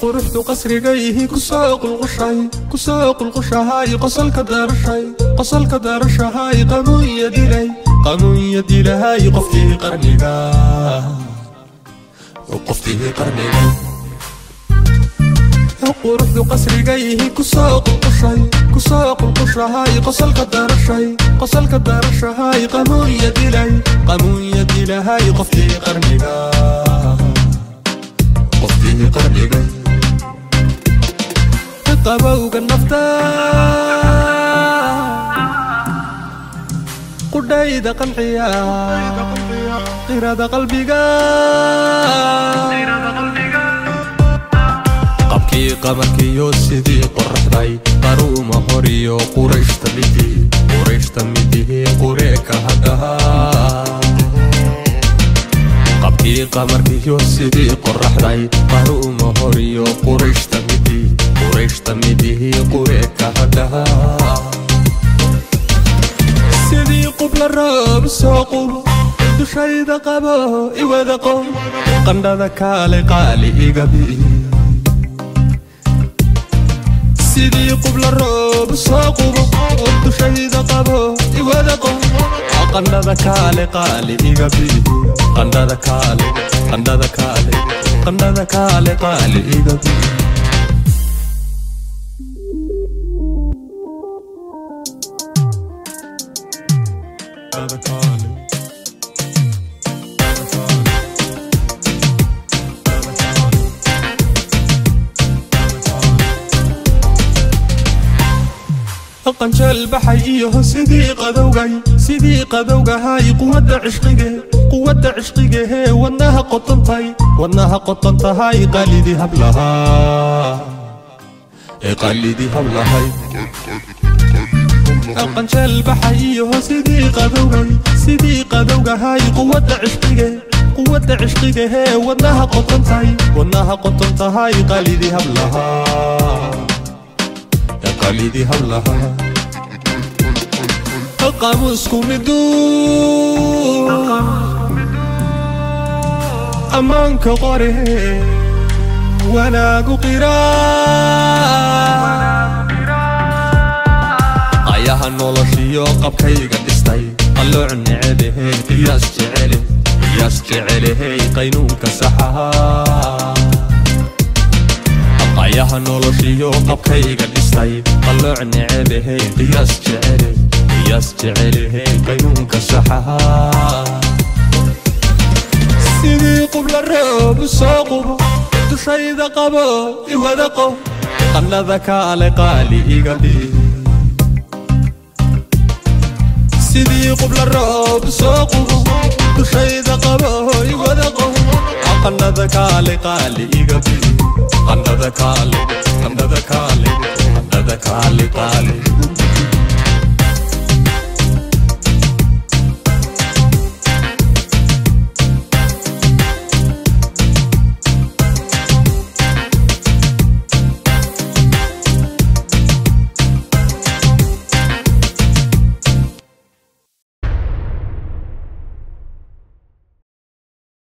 quruxdu qasrigayhi kusaaq ulqushahay qosolka darashahay qamunya dilahay qoftii qarniga quruxdu qasrigayhi kusaaq ulqushahay qosolka darashahay qamunya dilahay qoftii qarniga qabowga nafta qudhayda qanciya qirada qalbiga qabkii qamarkiyo sidii qoraxday qaruuma horiyo qurayshta midii qureeka hadhaha qabkii qamarkiyo sidii qoraxday qaruuma horiyo qurayshta midii qureeka hadhaha sidii qubla roob soo qubo dushayda qabo iwada qow qandhada kaale qaali igabi sidii qubla roob soo qubo dushayda qabo iwada qow qandhada kaale qaali igabi qandhada kaale qaali igabi qanjal baxay iyo sidii qadowgahay quwadda cishqige wadnaha qotontahay qalidii hablahay qanjal baxay iyo sidii qadowgahay quwadda cishqige wadnaha qotontahay qalidii hablaha qamusku miduu ammaanka qore wanaagu ayaha noloshiyo qabkayga dhistay qalooc necebehe qiyaas jecelehey qaynuunka saxaha ayaha noloshiyo qabkayga dhistay qalooc necebehe qiyaas jecelehey qaynuunka saxaha sidii qubla roob soo qubo dushayda qabo iwada qow qandhada kaale qaali igabi sidii qubla roob soo qubo dushayda qabo iwada qow qandhada kaale qaali igabi qandhada kaale